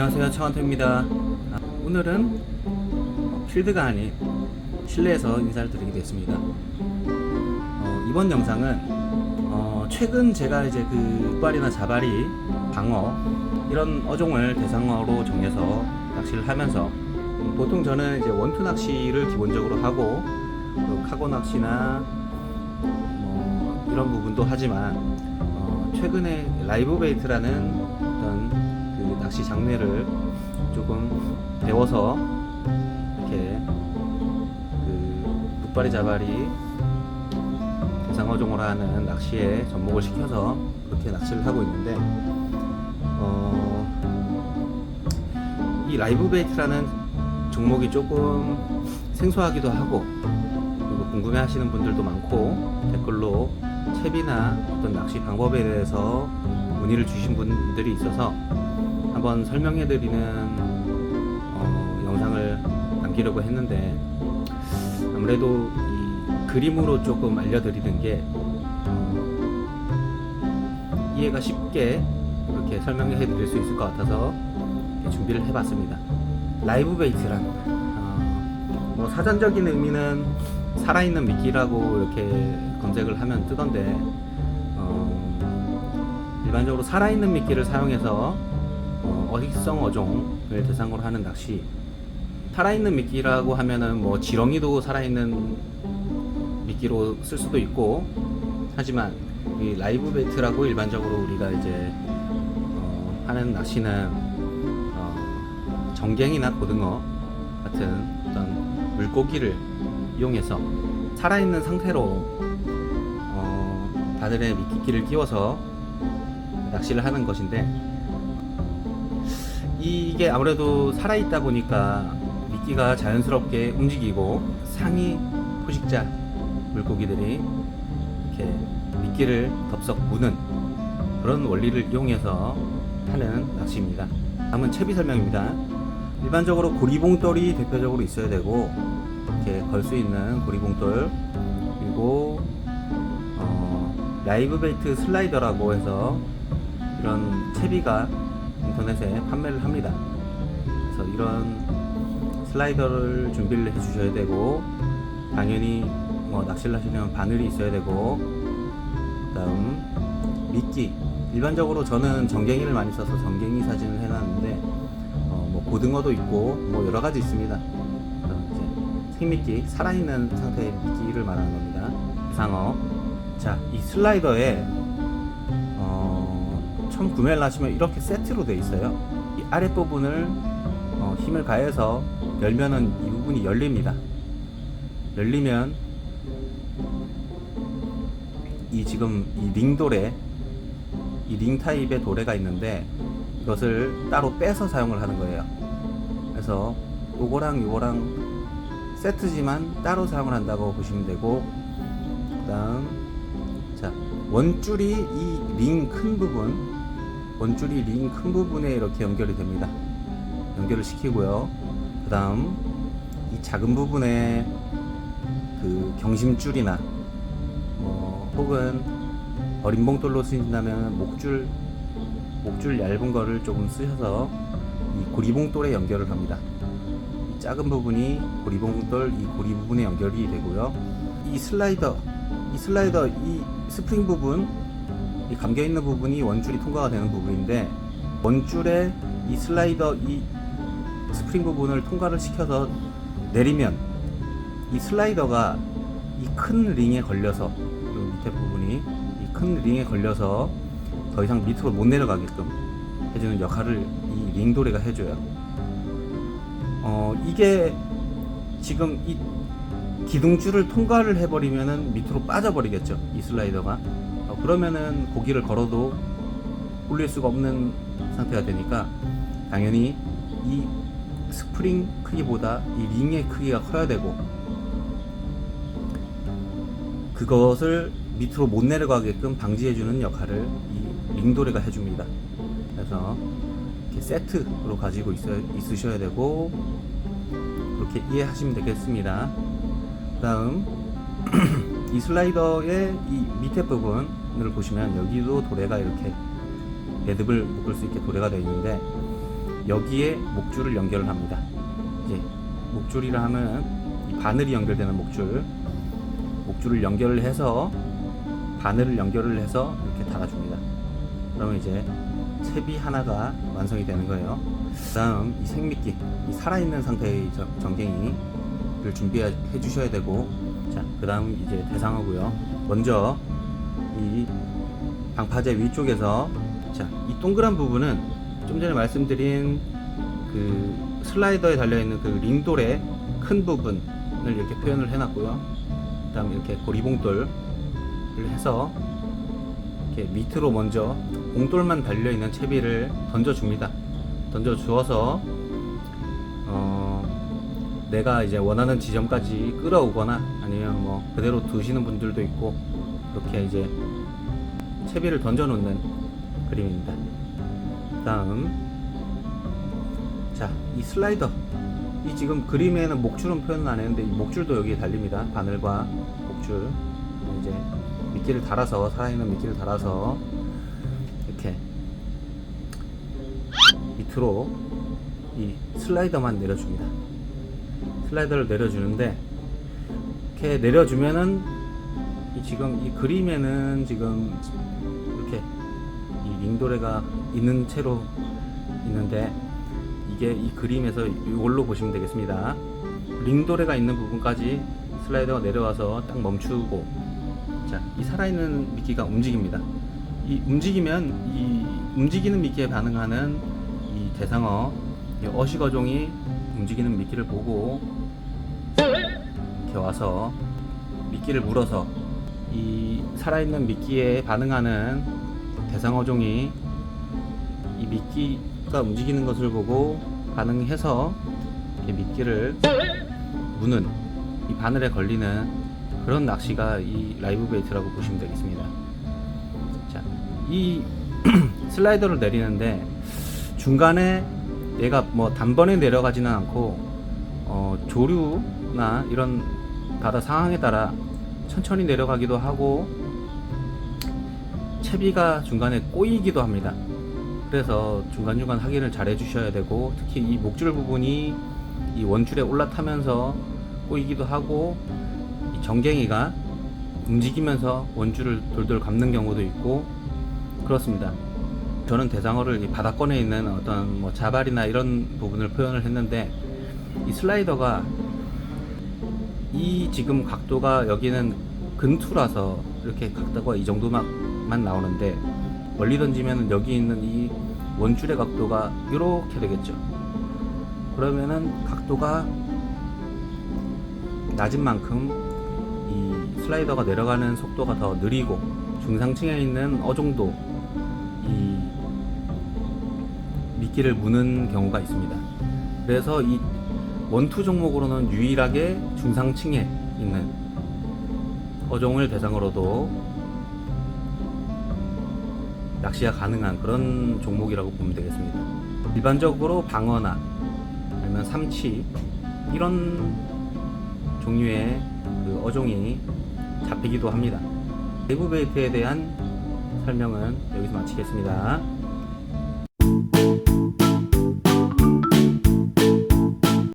안녕하세요, 차원태입니다. 오늘은 필드가 아닌 실내에서 인사를 드리게 됐습니다. 이번 영상은 최근 제가 이제 그 굿발이나 자발이, 방어 이런 어종을 대상어로 정해서 낚시를 하면서 보통 저는 이제 원투 낚시를 기본적으로 하고 카고 낚시나 이런 부분도 하지만 최근에 라이브 베이트라는 어떤 그 낚시 장르를 조금 배워서 이렇게 그 굿발이 자발이 대상어종으로 하는 낚시에 접목을 시켜서 그렇게 낚시를 하고 있는데 이 라이브 베이트라는 종목이 조금 생소하기도 하고 그리고 궁금해 하시는 분들도 많고 댓글로 채비나 어떤 낚시 방법에 대해서 문의를 주신 분들이 있어서 한번 설명해 드리는 영상을 남기려고 했는데 아무래도 이 그림으로 조금 알려드리는 게 이해가 쉽게 그렇게 설명해 드릴 수 있을 것 같아서 준비를 해 봤습니다. 라이브 베이트란 뭐 사전적인 의미는 살아있는 미끼라고 이렇게 검색을 하면 뜨던데 일반적으로 살아있는 미끼를 사용해서 어식성 어종을 대상으로 하는 낚시, 살아있는 미끼라고 하면은 뭐 지렁이도 살아있는 미끼로 쓸 수도 있고 하지만 이 라이브 베이트라고 일반적으로 우리가 이제 하는 낚시는 정갱이나 고등어 같은 어떤 물고기를 이용해서 살아있는 상태로 바늘에 미끼를 끼워서 낚시를 하는 것인데 이게 아무래도 살아있다 보니까 미끼가 자연스럽게 움직이고 상위 포식자 물고기들이 이렇게 미끼를 덥석 무는 그런 원리를 이용해서 하는 낚시입니다. 다음은 채비 설명입니다. 일반적으로 고리봉돌이 대표적으로 있어야 되고 이렇게 걸 수 있는 고리봉돌, 그리고 라이브 베이트 슬라이더라고 해서 이런 채비가 인터넷에 판매를 합니다. 그래서 이런 슬라이더를 준비를 해 주셔야 되고 당연히 뭐 낚시를 하시려면 바늘이 있어야 되고 그다음 미끼, 일반적으로 저는 정갱이를 많이 써서 정갱이 사진을 해놨는데 뭐 고등어도 있고 뭐 여러 가지 있습니다. 이제 생미끼, 살아있는 상태의 미끼를 말하는 겁니다. 상어. 자, 이 슬라이더에 처음 구매를 하시면 이렇게 세트로 되어 있어요. 이 아랫부분을 힘을 가해서 열면은 이 부분이 열립니다. 열리면 이 지금 이 링돌에 이 링 타입의 도래가 있는데 이것을 따로 빼서 사용을 하는 거예요. 그래서 요거랑 요거랑 세트지만 따로 사용을 한다고 보시면 되고, 그 다음 자, 원줄이 이 링 큰 부분, 원줄이 링 큰 부분에 이렇게 연결이 됩니다. 연결을 시키고요. 그 다음 이 작은 부분에 그 경심줄이나 뭐 혹은 어림봉돌로 쓰신다면 목줄 얇은 거를 조금 쓰셔서 이 고리봉돌에 연결을 합니다. 이 작은 부분이 고리봉돌, 이 고리 부분에 연결이 되고요. 이 슬라이더 이 스프링 부분, 이 감겨 있는 부분이 원줄이 통과가 되는 부분인데 원줄에 이 슬라이더 이 스프링 부분을 통과를 시켜서 내리면 이 슬라이더가 이 큰 링에 걸려서 이 밑에 부분이 이 큰 링에 걸려서 더 이상 밑으로 못 내려가게끔 해주는 역할을 이 링도레가 해줘요. 이게 지금 이 기둥줄을 통과를 해버리면은 밑으로 빠져버리겠죠, 이 슬라이더가. 그러면은 고기를 걸어도 올릴 수가 없는 상태가 되니까 당연히 이 스프링 크기보다 이 링의 크기가 커야 되고 그것을 밑으로 못 내려가게끔 방지해주는 역할을 이 링도레가 해줍니다. 그래서 이렇게 세트로 가지고 있으셔야 되고 그렇게 이해하시면 되겠습니다. 그 다음 이 슬라이더의 이 밑에 부분을 보시면 여기도 도래가 이렇게 매듭을 묶을 수 있게 도래가 되어 있는데 여기에 목줄을 연결을 합니다. 이제 목줄이라 하면 이 바늘이 연결되는 목줄을 연결을 해서 바늘을 연결을 해서 이렇게 달아줍니다. 그러면 이제 채비 하나가 완성이 되는 거예요. 그 다음 이 생미끼, 이 살아있는 상태의 전갱이를 준비해 주셔야 되고, 자, 그 다음 이제 대상어고요. 먼저 이 방파제 위쪽에서, 자, 이 동그란 부분은 좀 전에 말씀드린 그 슬라이더에 달려있는 그 링돌의 큰 부분을 이렇게 표현을 해놨고요. 그 다음 이렇게 고리봉돌을 해서 이렇게 밑으로 먼저 봉돌만 달려있는 채비를 던져줍니다. 던져주어서 내가 이제 원하는 지점까지 끌어오거나 아니면 뭐 그대로 두시는 분들도 있고, 그렇게 이제 채비를 던져놓는 그림입니다. 다음, 자, 이 슬라이더, 이 지금 그림에는 목줄은 표현은 안 했는데 이 목줄도 여기에 달립니다. 바늘과 목줄. 이제 미끼를 달아서, 살아있는 미끼를 달아서 이렇게 밑으로 이 슬라이더만 내려줍니다. 슬라이더를 내려주는데, 이렇게 내려주면은 지금 이 그림에는 지금 이렇게 이 링도레가 있는 채로 있는데, 이게 이 그림에서 이걸로 보시면 되겠습니다. 링도레가 있는 부분까지 슬라이더가 내려와서 딱 멈추고, 자, 이 살아있는 미끼가 움직입니다. 이 움직이면 이 움직이는 미끼에 반응하는 이 대상어, 이 어식어종이 움직이는 미끼를 보고 이렇게 와서 미끼를 물어서 이 살아있는 미끼에 반응하는 대상어종이 이 미끼가 움직이는 것을 보고 반응해서 이렇게 미끼를 무는, 이 바늘에 걸리는 그런 낚시가 이 라이브 베이트라고 보시면 되겠습니다. 자, 이 슬라이더를 내리는데 중간에 얘가 뭐 단번에 내려가지는 않고 조류나 이런 바다 상황에 따라 천천히 내려가기도 하고 채비가 중간에 꼬이기도 합니다. 그래서 중간중간 확인을 잘 해주셔야 되고, 특히 이 목줄 부분이 이 원줄에 올라타면서 꼬이기도 하고, 이 정갱이가 움직이면서 원줄을 돌돌 감는 경우도 있고 그렇습니다. 저는 대상어를 이 바닥권에 있는 어떤 뭐 자발이나 이런 부분을 표현을 했는데, 이 슬라이더가 이 지금 각도가 여기는 근투라서 이렇게 각도가 이 정도만 나오는데, 멀리 던지면 여기 있는 이 원줄의 각도가 이렇게 되겠죠. 그러면은 각도가 낮은 만큼 이 슬라이더가 내려가는 속도가 더 느리고, 중상층에 있는 어종도 이 미끼를 무는 경우가 있습니다. 그래서 이 원투 종목으로는 유일하게 중상층에 있는 어종을 대상으로도 낚시가 가능한 그런 종목이라고 보면 되겠습니다. 일반적으로 방어나 아니면 삼치 이런 종류의 그 어종이 잡히기도 합니다. 라이브 베이트에 대한 설명은 여기서 마치겠습니다.